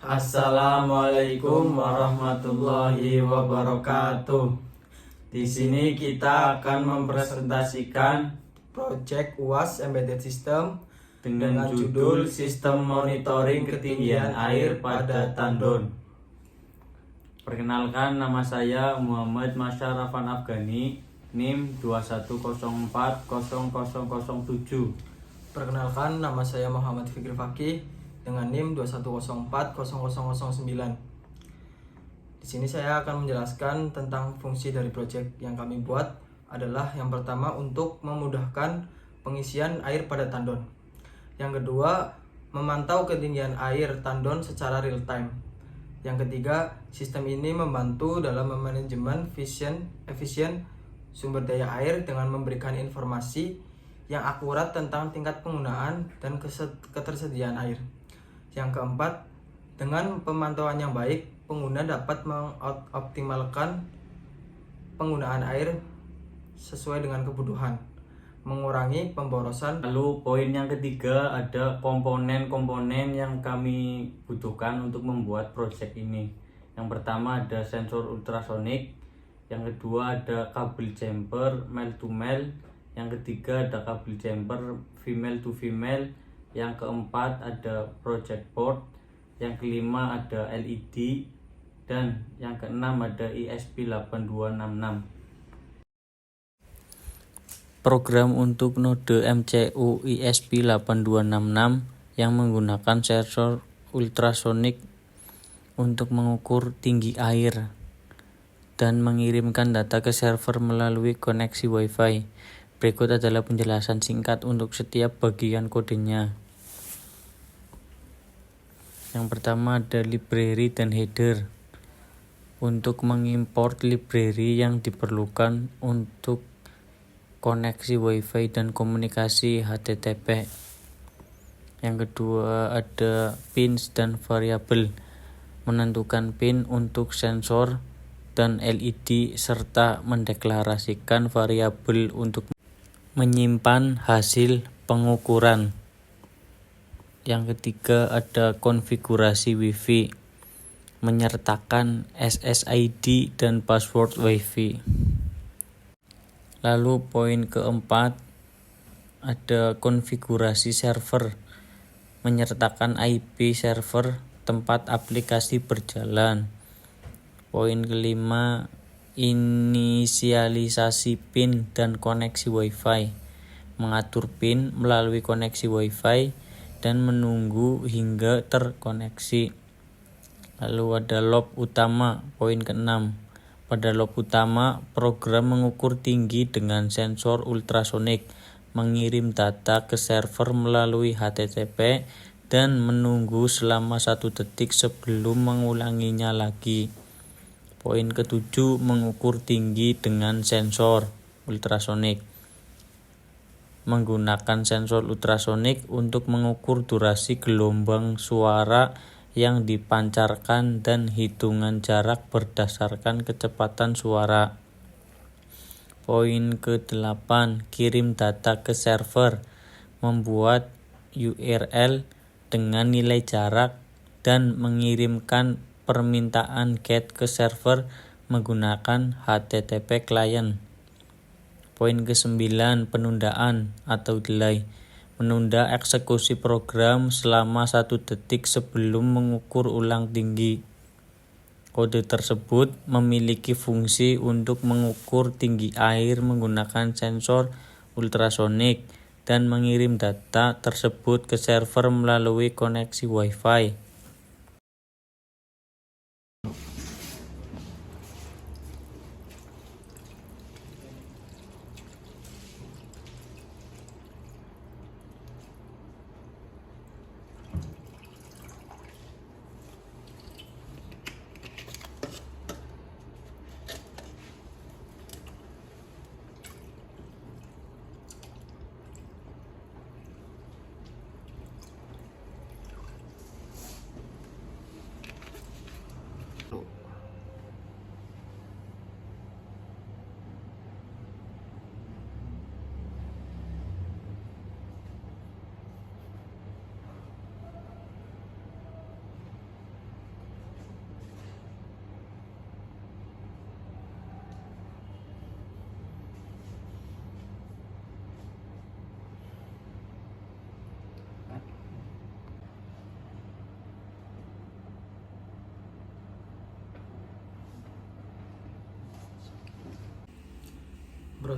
Assalamualaikum warahmatullahi wabarakatuh. Di sini kita akan mempresentasikan Project UAS Embedded System dengan judul Sistem Monitoring Ketinggian Air pada Tandon. Perkenalkan, nama saya Muhammad Masyarafan Afghani, NIM 21040007. Perkenalkan, nama saya Muhammad Fikri Fakih dengan NIM 21040009. Di sini saya akan menjelaskan tentang fungsi dari project yang kami buat adalah yang pertama untuk memudahkan pengisian air pada tandon. Yang kedua, memantau ketinggian air tandon secara real time. Yang ketiga, sistem ini membantu dalam manajemen efisien sumber daya air dengan memberikan informasi yang akurat tentang tingkat penggunaan dan ketersediaan air. Yang keempat, dengan pemantauan yang baik, pengguna dapat mengoptimalkan penggunaan air sesuai dengan kebutuhan, mengurangi pemborosan. Lalu poin yang ketiga, ada komponen-komponen yang kami butuhkan untuk membuat project ini. Yang pertama ada sensor ultrasonik, yang kedua ada kabel jumper male to male, yang ketiga ada kabel jumper female to female, yang keempat ada project board, yang kelima ada LED, dan yang keenam ada ESP8266. Program untuk node MCU ESP8266 yang menggunakan sensor ultrasonik untuk mengukur tinggi air dan mengirimkan data ke server melalui koneksi Wi-Fi. Berikut adalah penjelasan singkat untuk setiap bagian kodenya. Yang pertama ada library dan header. Untuk mengimport library yang diperlukan untuk koneksi Wi-Fi dan komunikasi HTTP. Yang kedua ada pins dan variabel. Menentukan pin untuk sensor dan LED serta mendeklarasikan variabel untuk menyimpan hasil pengukuran. Yang ketiga ada konfigurasi Wi-Fi, menyertakan SSID dan password Wi-Fi. Lalu poin keempat ada konfigurasi server, menyertakan IP server tempat aplikasi berjalan. Poin kelima, inisialisasi PIN dan koneksi Wi-Fi, mengatur PIN melalui koneksi Wi-Fi dan menunggu hingga terkoneksi. Lalu ada loop utama, poin keenam. Pada loop utama, program mengukur tinggi dengan sensor ultrasonik, mengirim data ke server melalui HTTP, dan menunggu selama 1 detik sebelum mengulanginya lagi. Poin ketujuh, mengukur tinggi dengan sensor ultrasonik. Menggunakan sensor ultrasonik untuk mengukur durasi gelombang suara yang dipancarkan dan hitungan jarak berdasarkan kecepatan suara. Poin ke-8, kirim data ke server, membuat URL dengan nilai jarak dan mengirimkan permintaan GET ke server menggunakan HTTP client. Poin ke-9, penundaan atau delay, menunda eksekusi program selama 1 detik sebelum mengukur ulang tinggi. Kode tersebut memiliki fungsi untuk mengukur tinggi air menggunakan sensor ultrasonik dan mengirim data tersebut ke server melalui koneksi Wi-Fi.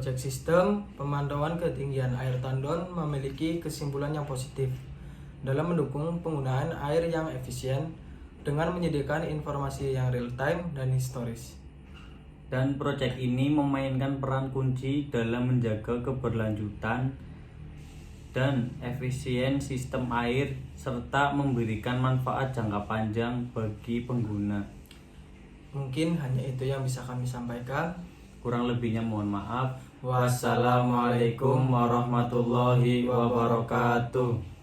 Proyek sistem pemantauan ketinggian air tandon memiliki kesimpulan yang positif dalam mendukung penggunaan air yang efisien dengan menyediakan informasi yang real time dan historis. Dan proyek ini memainkan peran kunci dalam menjaga keberlanjutan dan efisien sistem air serta memberikan manfaat jangka panjang bagi pengguna. Mungkin hanya itu yang bisa kami sampaikan. Kurang lebihnya mohon maaf. Wassalamualaikum warahmatullahi wabarakatuh.